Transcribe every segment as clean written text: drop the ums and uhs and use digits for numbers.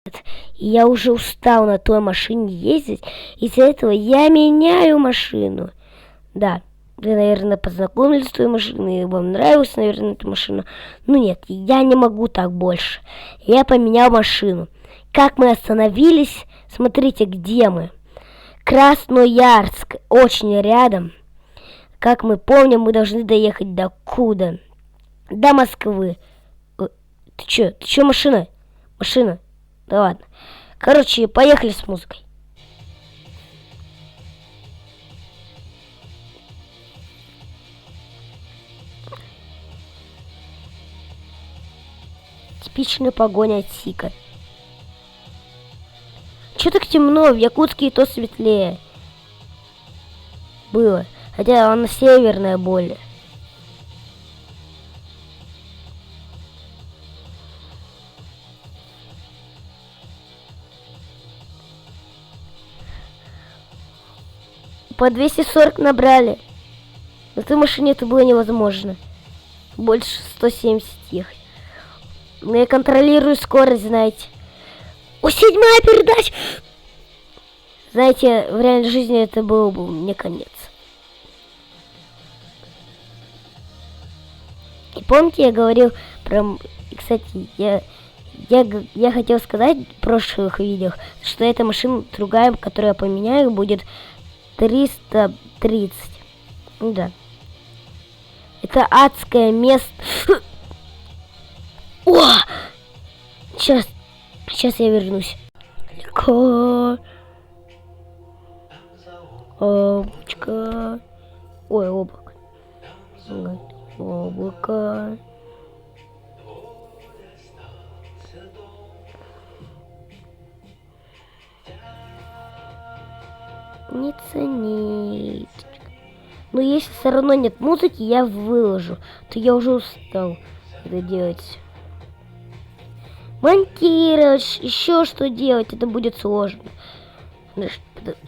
И я уже устал на той машине ездить. Из-за этого я меняю машину. Да, вы, наверное, познакомились с той машиной, и вам нравилась, наверное, эта машина. Ну нет, я не могу так больше. Я поменял машину. Как мы остановились? Смотрите, где мы. Красноярск, очень рядом. Как мы помним, мы должны доехать до куда? До Москвы. Ты чё, машина? Машина? Да ладно. Короче, поехали с музыкой. Типичная погоня от Сика. Чё так темно? В Якутске и то светлее. Было. Хотя она северная более. По 240 набрали. На той машине это было невозможно. Больше 170 ехать. Но я контролирую скорость, знаете. О, 7-я передача! Знаете, в реальной жизни это был бы мне конец. И помните, я говорил про... Кстати, я хотел сказать в прошлых видео, что эта машина другая, которую я поменяю, будет 330. Ну да. Это адское место. О! Сейчас я вернусь. Далеко. Облачко. Ой, облако. Облако. Не ценить. Но если все равно нет музыки, я выложу. То я уже устал это делать. Монтировать, еще что делать, это будет сложно.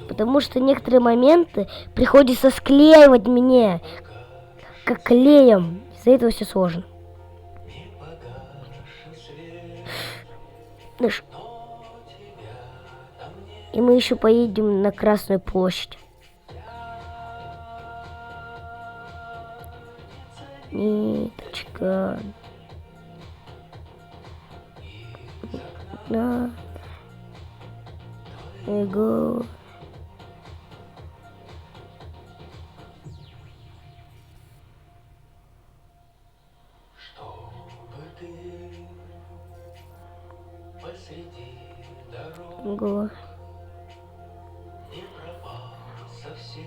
Потому что некоторые моменты приходится склеивать мне как клеем. Из-за этого все сложно. И мы еще поедем на Красную площадь. Ниточка. Да. Эго. Эго.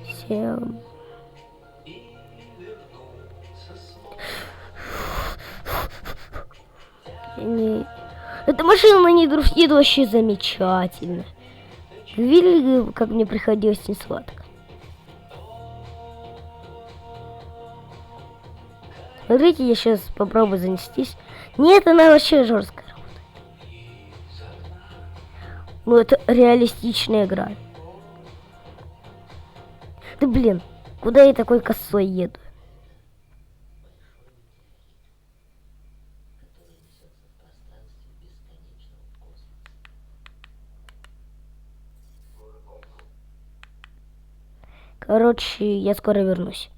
Всем. Нет. Эта машина на ней дружит вообще замечательно. Видели, как мне приходилось не сладко? Смотрите, я сейчас попробую занестись. Нет, она вообще жесткая работает. Ну, это реалистичная игра. Да блин, куда я такой косой еду? Короче, я скоро вернусь.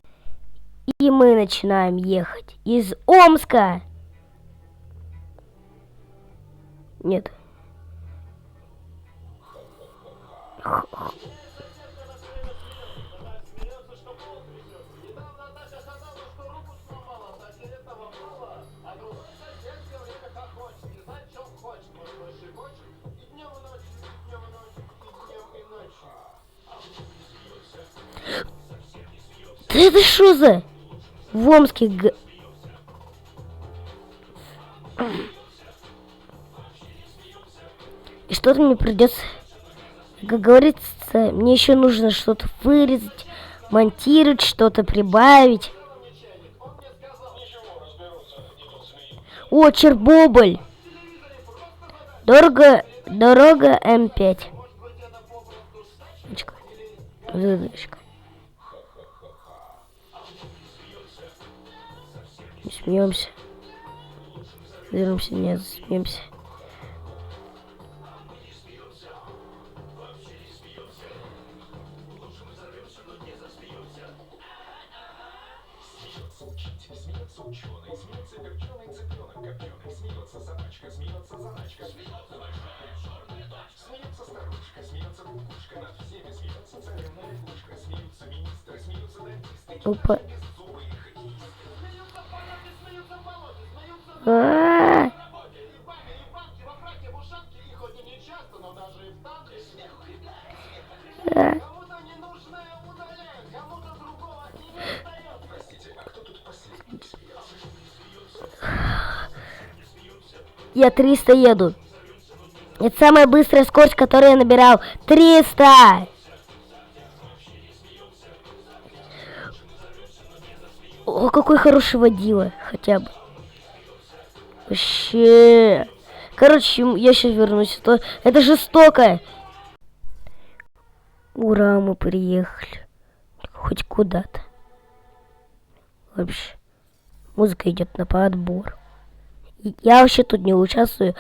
И мы начинаем ехать из Омска. Нет. Да это что за? В Омске И что-то мне придется, как говорится, мне еще нужно что-то вырезать, монтировать, что-то прибавить. О, Чербобыль. Дорога М5. Выдышка. Не смеемся. Смеемся, нет, смеемся. Опа. А-а-а! Я 300 еду. Это самая быстрая скорость, которую я набирал. 300! О, какой хороший водила, хотя бы. Вообще. Короче, я сейчас вернусь. Это жестоко. Ура, мы приехали. Хоть куда-то. Вообще. Музыка идет на подбор. Я вообще тут не участвую,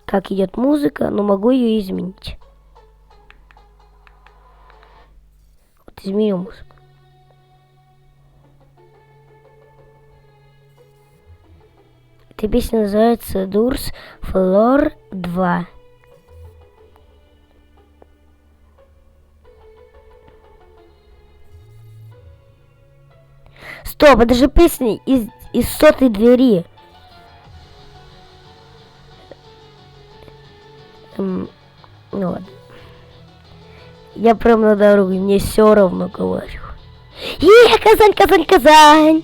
как идет музыка, но могу ее изменить. Вот изменю музыку. Эта песня называется Дурс Флор 2. Стоп, это же песня из 100-й двери. Ну ладно. Я прям на дороге, мне все равно говорю. Казань, Казань, Казань!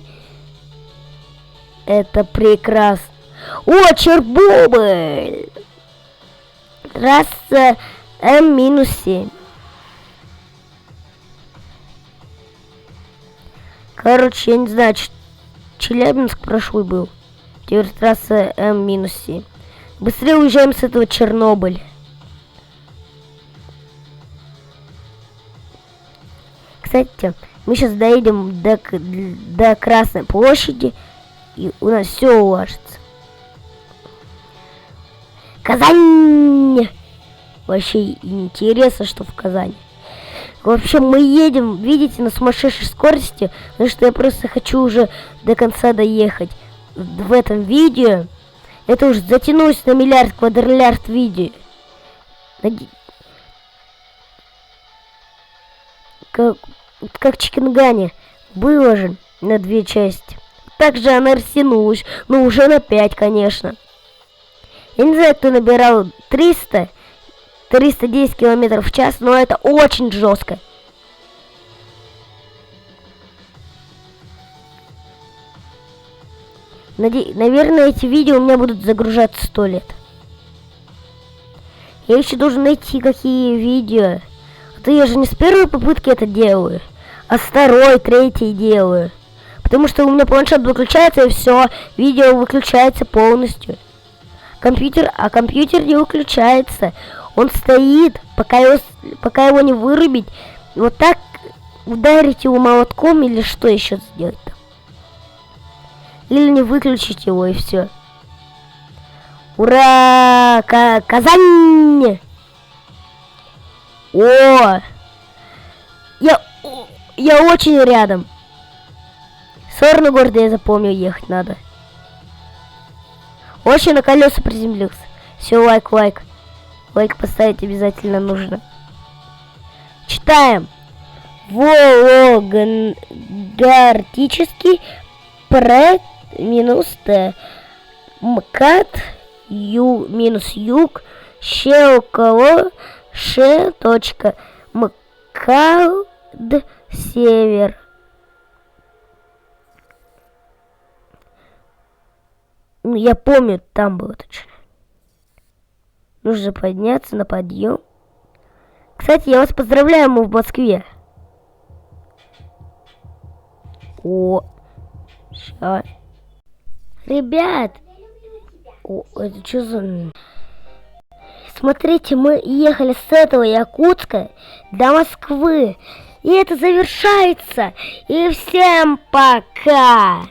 Это прекрасно. О, Чернобыль! Трасса М-7. Короче, я не знаю, Челябинск прошлый был. Теперь трасса М-7. Быстрее уезжаем с этого Чернобыля. Кстати, мы сейчас доедем до Красной площади, и у нас все уложится. Казань! Вообще интересно, что в Казани. В общем, мы едем, видите, на сумасшедшей скорости, потому что я просто хочу уже до конца доехать в этом видео. Это уж затянулось на миллиард, квадриллиард видео. Как Чикенгани выложен на 2 части. Также она растянулась, но уже на 5, конечно. Я не знаю, кто набирал 310 км в час, но это очень жестко. Наверное, эти видео у меня будут загружаться 100 лет. Я еще должен найти какие видео. А то я же не с первой попытки это делаю, а с 2-й, 3-й делаю. Потому что у меня планшет выключается, и все, видео выключается полностью. Компьютер не выключается. Он стоит, пока его не вырубить. Вот так ударить его молотком или что еще сделать-то? Или не выключить его, и все. Ура! Казань! О! Я очень рядом. В сторону города я запомнил, ехать надо. Очень на колеса приземлился. Все, лайк. Лайк поставить обязательно нужно. Читаем. Вологартический проект -Т. МКАД -Юг Щелково МКАД Север. Ну, я помню, там было точно. Нужно подняться на подъем. Кстати, я вас поздравляю, мы в Москве. О, сейчас. Ребят, это что за... Смотрите, мы ехали с этого Якутска до Москвы. И это завершается. И всем пока.